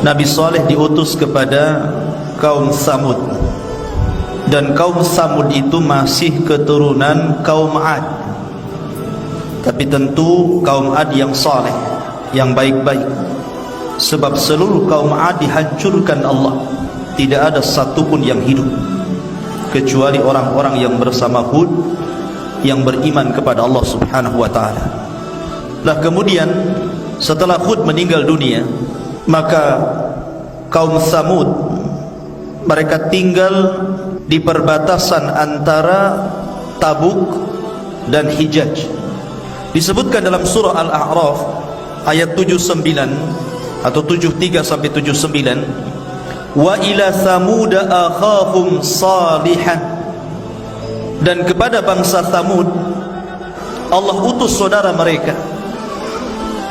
Nabi Saleh diutus kepada kaum Samud, dan kaum Samud itu masih keturunan kaum Ad, tapi tentu kaum Ad yang saleh, yang baik-baik. Sebab seluruh kaum Ad dihancurkan Allah, tidak ada satupun yang hidup kecuali orang-orang yang bersama Hud, yang beriman kepada Allah subhanahu wa ta'ala. Lah kemudian setelah Hud meninggal dunia, maka kaum Samud mereka tinggal di perbatasan antara Tabuk dan Hijaz. Disebutkan dalam surah Al-A'raf ayat 79 atau 73 sampai 79, wa ila Samud akhahum salihan, dan kepada bangsa Samud Allah utus saudara mereka,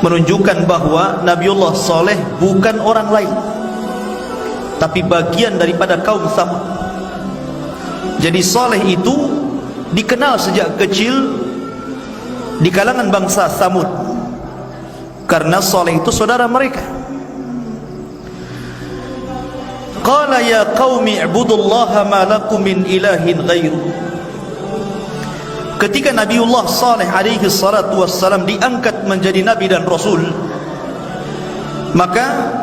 menunjukkan bahwa Nabiullah Saleh bukan orang lain tapi bagian daripada kaum Samud. Jadi Saleh itu dikenal sejak kecil di kalangan bangsa Samud karena Saleh itu saudara mereka. Qala ya qaumi ibudullaha ma lakum min ilahin ghairu. Ketika Nabiullah Saleh alaihi salatu wassalam diangkat menjadi nabi dan rasul, maka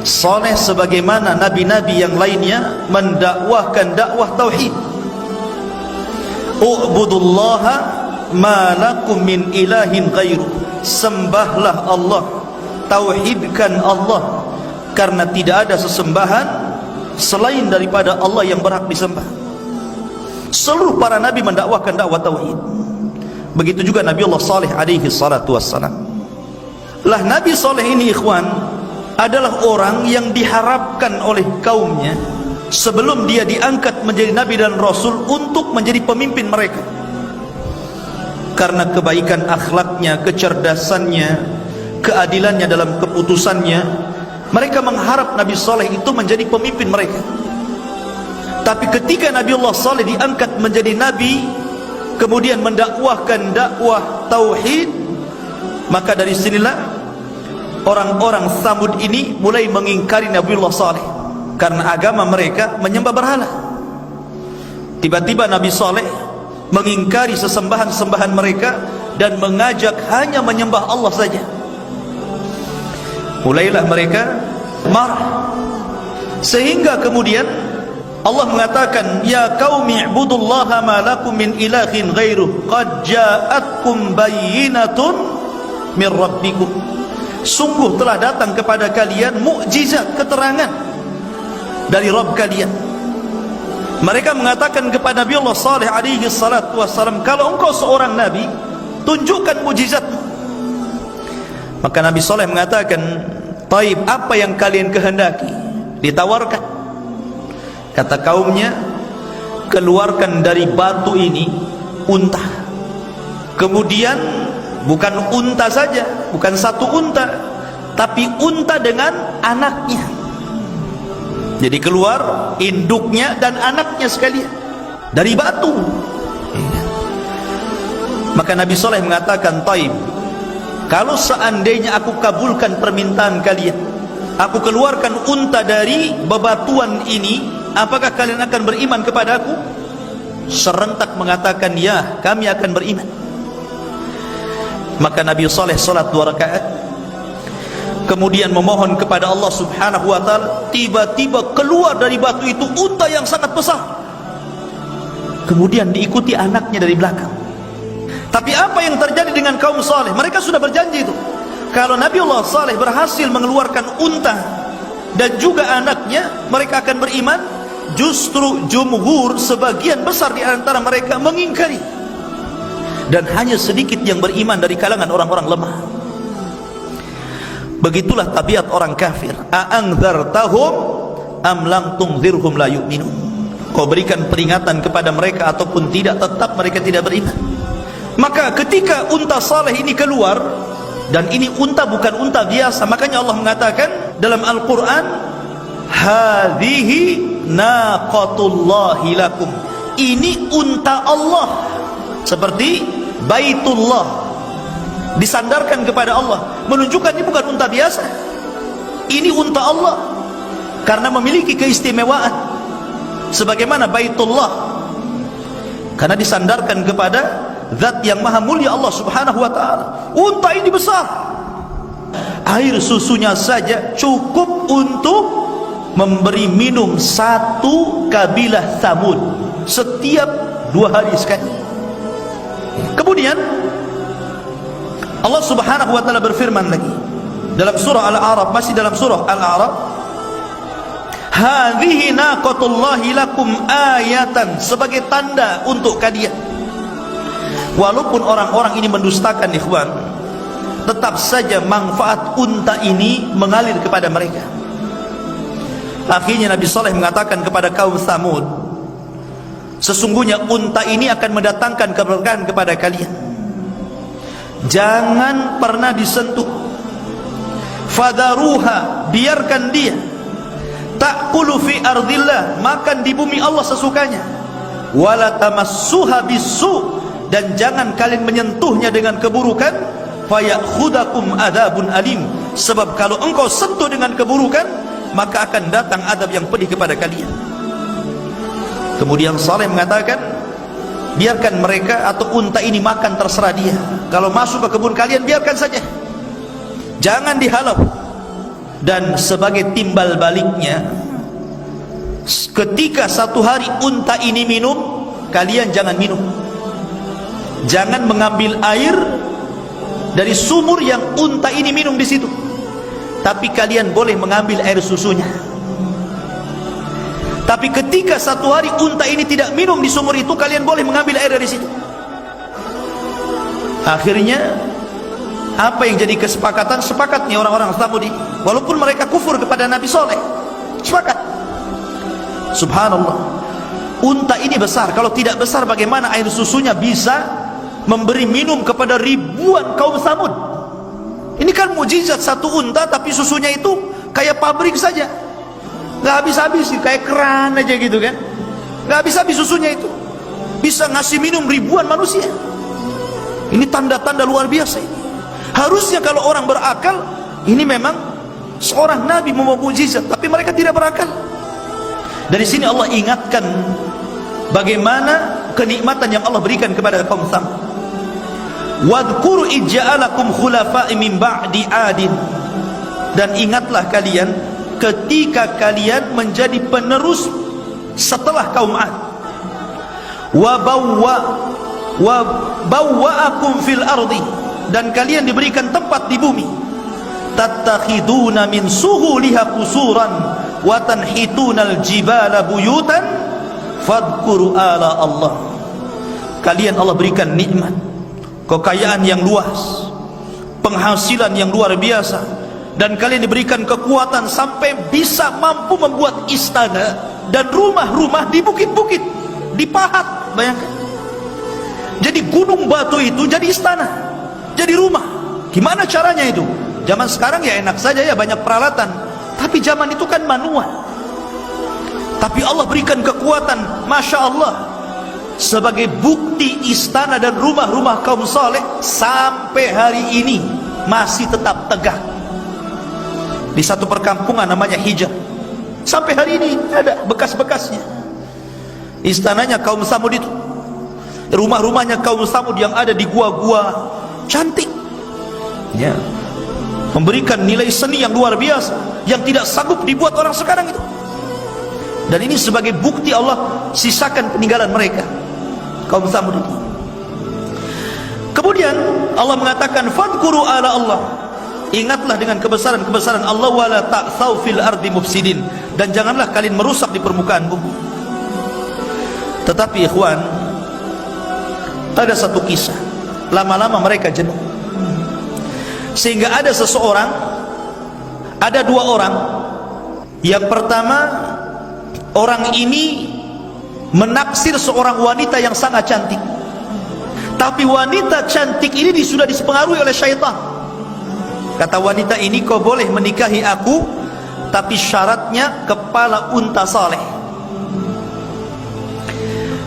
Saleh sebagaimana nabi-nabi yang lainnya mendakwahkan dakwah tauhid. U'budullaha ma lakum min ilahin ghairu. Sembahlah Allah, tauhidkan Allah, karena tidak ada sesembahan selain daripada Allah yang berhak disembah. Seluruh para nabi mendakwahkan dakwah tauhid. Begitu juga Nabi Allah Saleh alaihi salatu wassalam. Lah Nabi Saleh ini ikhwan adalah orang yang diharapkan oleh kaumnya sebelum dia diangkat menjadi nabi dan rasul untuk menjadi pemimpin mereka. Karena kebaikan akhlaknya, kecerdasannya, keadilannya dalam keputusannya, mereka mengharap Nabi Saleh itu menjadi pemimpin mereka. Tapi ketika Nabiullah Saleh diangkat menjadi nabi, kemudian mendakwahkan dakwah tauhid, maka dari sinilah orang-orang Samud ini mulai mengingkari Nabiullah Saleh karena agama mereka menyembah berhala. Tiba-tiba Nabi Saleh mengingkari sesembahan-sembahan mereka dan mengajak hanya menyembah Allah saja. Mulailah mereka marah, sehingga kemudian Allah mengatakan, ya qaumi ibudullaha ma lakum min ilahin ghairuh qad ja'atkum bayyinatun min rabbikum. Sungguh telah datang kepada kalian mukjizat, keterangan dari Rabb kalian. Mereka mengatakan kepada Nabi Allah Saleh alaihi salatu wassalam, kalau engkau seorang nabi, tunjukkan mukjizatmu. Maka Nabi Saleh mengatakan, taib, apa yang kalian kehendaki? Ditawarkan. Kata kaumnya, keluarkan dari batu ini unta. Kemudian bukan unta saja, bukan satu unta, tapi unta dengan anaknya. Jadi keluar induknya dan anaknya sekalian dari batu. Maka Nabi Saleh mengatakan, taib, kalau seandainya aku kabulkan permintaan kalian, aku keluarkan unta dari bebatuan ini, apakah kalian akan beriman kepada aku? Serentak mengatakan, ya, kami akan beriman. Maka Nabi Saleh salat 2 rakaat, kemudian memohon kepada Allah subhanahu wa ta'ala. Tiba-tiba keluar dari batu itu unta yang sangat besar, kemudian diikuti anaknya dari belakang. Tapi apa yang terjadi dengan kaum Saleh? Mereka sudah berjanji itu, kalau Nabiullah Saleh berhasil mengeluarkan unta dan juga anaknya, mereka akan beriman. Justru jumhur, sebagian besar di antara mereka mengingkari, dan hanya sedikit yang beriman dari kalangan orang-orang lemah. Begitulah tabiat orang kafir. A'anzartahum am lam tunzirhum la yu'minun. Kau berikan peringatan kepada mereka ataupun tidak, tetap mereka tidak beriman. Maka ketika unta Saleh ini keluar, dan ini unta bukan unta biasa, makanya Allah mengatakan dalam Al-Quran, hadhihi naqatullahi lakum, ini unta Allah, seperti Baitullah, disandarkan kepada Allah, menunjukkan ini bukan unta biasa. ini unta Allah karena memiliki keistimewaan sebagaimana Baitullah, karena disandarkan kepada zat yang maha mulia Allah subhanahu wa ta'ala. Unta ini besar, air susunya saja cukup untuk memberi minum satu kabilah Tsamud setiap 2 hari sekali. Kemudian Allah subhanahu wa ta'ala berfirman lagi dalam surah Al-A'raf, masih dalam surah Al-A'raf, hadhihi naqatullahi lakum ayatan, sebagai tanda untuk kalian. Walaupun orang-orang ini mendustakan ikhwan, tetap saja manfaat unta ini mengalir kepada mereka. Akhirnya Nabi Saleh mengatakan kepada kaum Tsamud, sesungguhnya unta ini akan mendatangkan keberkahan kepada kalian, jangan pernah disentuh. Fadaruha, biarkan dia ta'kulu fi ardillah, makan di bumi Allah sesukanya. Wala tamassuha bisu, dan jangan kalian menyentuhnya dengan keburukan. Fayakhudhakum adzabun alim, sebab kalau engkau sentuh dengan keburukan maka akan datang adab yang pedih kepada kalian. Kemudian Saleh mengatakan, biarkan mereka atau unta ini makan, terserah dia. Kalau masuk ke kebun kalian biarkan saja, jangan dihalau. Dan sebagai timbal baliknya, ketika satu hari unta ini minum, kalian jangan minum. Jangan mengambil air dari sumur yang unta ini minum di situ, tapi kalian boleh mengambil air susunya. Tapi ketika satu hari unta ini tidak minum di sumur itu, kalian boleh mengambil air dari situ. Akhirnya apa yang jadi kesepakatan? Sepakatnya orang-orang Tsamud, walaupun mereka kufur kepada Nabi Saleh, sepakat. Subhanallah, unta ini besar. Kalau tidak besar, bagaimana air susunya bisa memberi minum kepada ribuan kaum Tsamud? Ini kan mujizat satu unta, tapi susunya itu kayak pabrik saja, nggak habis-habis, kayak keran aja gitu kan, nggak habis-habis susunya itu, bisa ngasih minum ribuan manusia. Ini tanda-tanda luar biasa ini. Harusnya kalau orang berakal, ini memang seorang nabi membawa mujizat, tapi mereka tidak berakal. Dari sini Allah ingatkan bagaimana kenikmatan yang Allah berikan kepada kaum Tsamud. Wadhkuru ij'alakum khulafa'i min ba'di 'adin, dan ingatlah kalian ketika kalian menjadi penerus setelah kaum 'Ad. Wa bawwa'akum fil ardi, dan kalian diberikan tempat di bumi. Tattakhiduna min suhuliha qusuran wa tanhitunal jibala buyutan fadhkuru ala Allah. Kalian Allah berikan nikmat, kekayaan yang luas, penghasilan yang luar biasa, dan kalian diberikan kekuatan sampai bisa mampu membuat istana dan rumah-rumah di bukit-bukit, dipahat. Bayangkan, jadi gunung batu itu jadi istana, jadi rumah. Gimana caranya itu? Zaman sekarang ya enak saja ya, banyak peralatan, tapi zaman itu kan manual. Tapi Allah berikan kekuatan, Masya Allah, sebagai bukti istana dan rumah-rumah kaum saleh sampai hari ini masih tetap tegak. Di satu perkampungan namanya Hijr, sampai hari ini ada bekas-bekasnya. Istananya kaum Tsamud itu, rumah-rumahnya kaum Tsamud yang ada di gua-gua cantik ya, memberikan nilai seni yang luar biasa yang tidak sanggup dibuat orang sekarang itu. Dan ini sebagai bukti Allah sisakan peninggalan mereka, kaum Tsamud itu. Kemudian Allah mengatakan fadhkuru ala Allah, ingatlah dengan kebesaran-kebesaran Allah, wala ta'tsaw fil ardi mufsidin, dan janganlah kalian merusak di permukaan bumi. Tetapi ikhwan, ada satu kisah, lama-lama mereka jenuh, sehingga ada seseorang, ada dua orang. Yang pertama, orang ini menaksir seorang wanita yang sangat cantik, tapi wanita cantik ini sudah dipengaruhi oleh syaitan. Kata wanita ini, kau boleh menikahi aku, tapi syaratnya kepala unta saleh.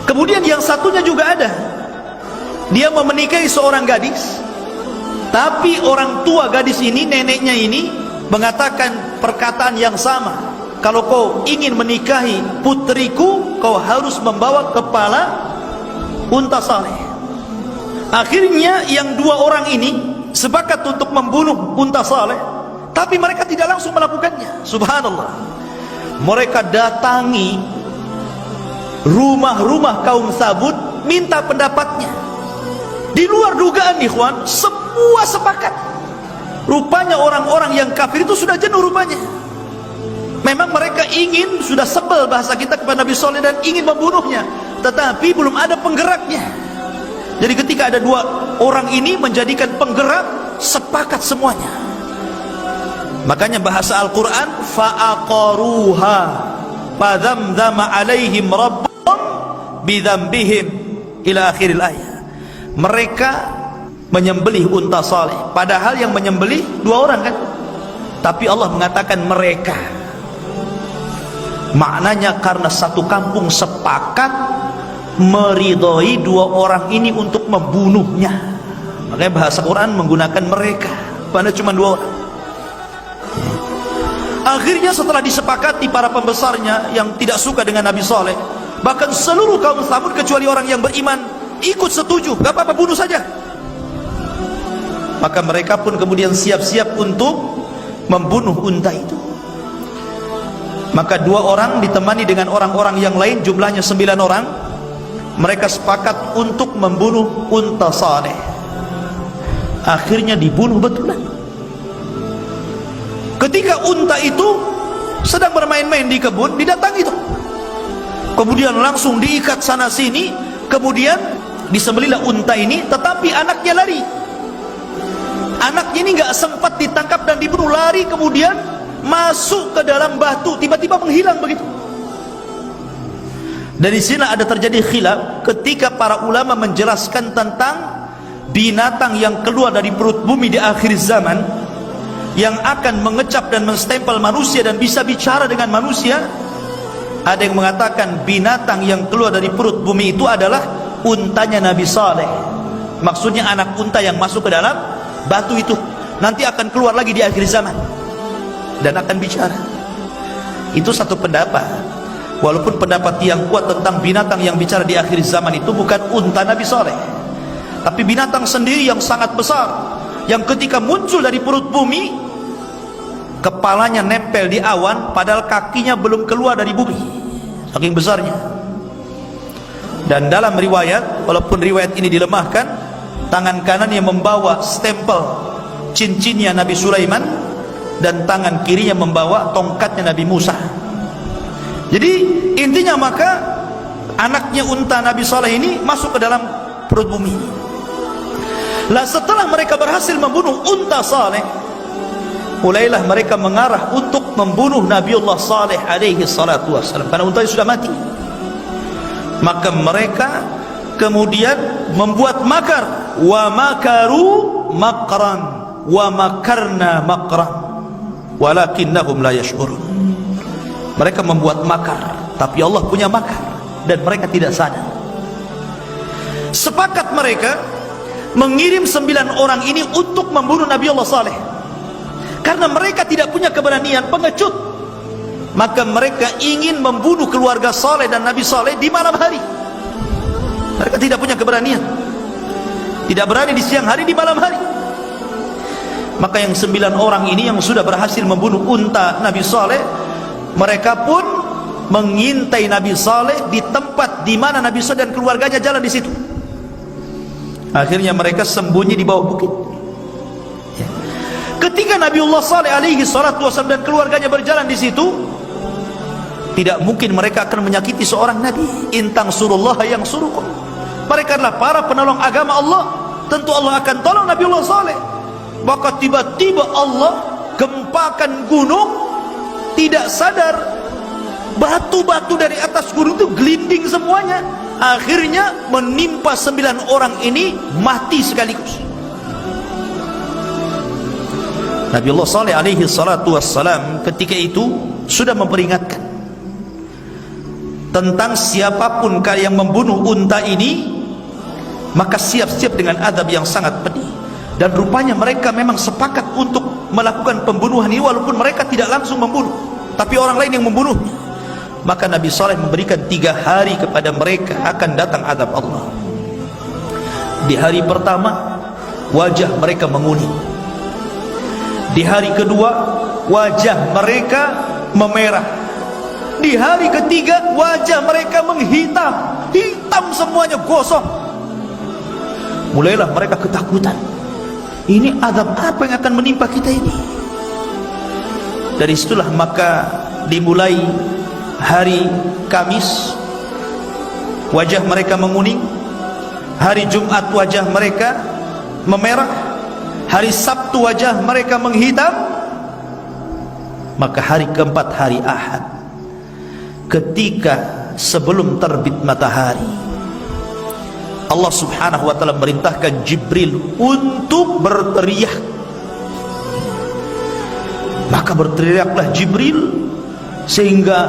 Kemudian yang satunya juga ada, dia mau menikahi seorang gadis, tapi orang tua gadis ini, neneknya ini mengatakan perkataan yang sama, kalau kau ingin menikahi putriku, kau harus membawa kepala unta saleh. Akhirnya yang dua orang ini sepakat untuk membunuh unta saleh, tapi mereka tidak langsung melakukannya. Subhanallah, mereka datangi rumah-rumah kaum Samud, minta pendapatnya. Di luar dugaan ikhwan, semua sepakat. Rupanya orang-orang yang kafir itu sudah jenuh rupanya. Memang mereka ingin, sudah sebel bahasa kita kepada Nabi Saleh dan ingin membunuhnya, tetapi belum ada penggeraknya. Jadi ketika ada dua orang ini menjadikan penggerak, sepakat semuanya. Makanya bahasa Al-Quran, fa'aqaruha fadhamdhama alaihim rabbum bidhambihim ila akhiril ayat. Mereka menyembelih unta saleh, padahal yang menyembelih dua orang kan, tapi Allah mengatakan mereka. Maknanya karena satu kampung sepakat meridhoi dua orang ini untuk membunuhnya. Makanya bahasa Quran menggunakan mereka, padahal cuma dua orang. Akhirnya setelah disepakati para pembesarnya yang tidak suka dengan Nabi Saleh, bahkan seluruh kaum Samud kecuali orang yang beriman ikut setuju, gak apa-apa, bunuh saja. Maka mereka pun kemudian siap-siap untuk membunuh unta itu. Maka dua orang ditemani dengan orang-orang yang lain, jumlahnya 9 orang. Mereka sepakat untuk membunuh unta saleh. Akhirnya dibunuh betulan. Ketika unta itu sedang bermain-main di kebun, didatangi itu. Kemudian langsung diikat sana sini, kemudian disembelihlah unta ini, tetapi anaknya lari. Anaknya ini nggak sempat ditangkap dan dibunuh, lari kemudian masuk ke dalam batu, tiba-tiba menghilang begitu. Dari sini ada terjadi khilaf ketika para ulama menjelaskan tentang binatang yang keluar dari perut bumi di akhir zaman, yang akan mengecap dan menstempel manusia dan bisa bicara dengan manusia. Ada yang mengatakan binatang yang keluar dari perut bumi itu adalah untanya Nabi Saleh. Maksudnya anak unta yang masuk ke dalam batu itu nanti akan keluar lagi di akhir zaman dan akan bicara. Itu satu pendapat. Walaupun pendapat yang kuat tentang binatang yang bicara di akhir zaman itu bukan unta Nabi Saleh, tapi binatang sendiri yang sangat besar, yang ketika muncul dari perut bumi, kepalanya nempel di awan padahal kakinya belum keluar dari bumi, saking besarnya. Dan dalam riwayat, walaupun riwayat ini dilemahkan, tangan kanannya membawa stempel cincinnya Nabi Sulaiman dan tangan kirinya membawa tongkatnya Nabi Musa. Jadi intinya maka anaknya unta Nabi Saleh ini masuk ke dalam perut bumi. Lah setelah mereka berhasil membunuh unta Saleh, mulailah mereka mengarah untuk membunuh Nabiullah Saleh alaihi salatu wassalam, karena unta sudah mati. Maka mereka kemudian membuat makar, wa makaru makran wa makarna makran walakinnahum la yash'urun. Mereka membuat makar, tapi Allah punya makar dan mereka tidak sadar. Sepakat mereka mengirim 9 orang ini untuk membunuh Nabi Allah Saleh, karena mereka tidak punya keberanian, pengecut. Maka mereka ingin membunuh keluarga Saleh dan Nabi Saleh di malam hari. Mereka tidak punya keberanian, tidak berani di siang hari, di malam hari. Maka yang 9 orang ini yang sudah berhasil membunuh unta Nabi Saleh, mereka pun mengintai Nabi Saleh di tempat di mana Nabi Saleh dan keluarganya jalan di situ. Akhirnya mereka sembunyi di bawah bukit. Ketika Nabiullah Saleh alaihi salatu wasallam dan keluarganya berjalan di situ, tidak mungkin mereka akan menyakiti seorang nabi. Intang surullah yang surukum. Mereka adalah para penolong agama Allah, tentu Allah akan tolong Nabiullah Saleh. Maka tiba-tiba Allah gempakan gunung, tidak sadar batu-batu dari atas gunung itu gelinding semuanya. Akhirnya menimpa 9 orang ini mati sekaligus. Nabiullah Saleh alaihi salatu wassalam ketika itu sudah memperingatkan tentang siapapun yang membunuh unta ini, maka siap-siap dengan adab yang sangat pedih. Dan rupanya mereka memang sepakat untuk melakukan pembunuhan ini, walaupun mereka tidak langsung membunuh, tapi orang lain yang membunuh. Maka Nabi Saleh memberikan 3 hari kepada mereka akan datang azab Allah. Di hari pertama wajah mereka menguning. Di hari kedua wajah mereka memerah. Di hari ketiga wajah mereka menghitam, hitam semuanya, gosong. Mulailah mereka ketakutan. Ini azab apa yang akan menimpa kita ini? Dari situlah maka dimulai hari Kamis wajah mereka menguning, hari Jumat wajah mereka memerah, hari Sabtu wajah mereka menghitam. Maka hari keempat, hari Ahad, ketika sebelum terbit matahari, Allah subhanahu wa ta'ala merintahkan Jibril untuk berteriak. Maka berteriaklah Jibril sehingga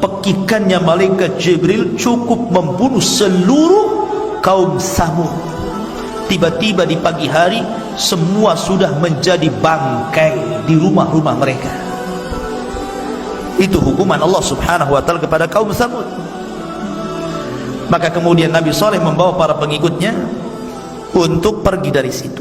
pekikannya malaikat Jibril cukup membunuh seluruh kaum Samud. Tiba-tiba di pagi hari semua sudah menjadi bangkai di rumah-rumah mereka. Itu hukuman Allah subhanahu wa ta'ala kepada kaum Samud. Maka kemudian Nabi Saleh membawa para pengikutnya untuk pergi dari situ.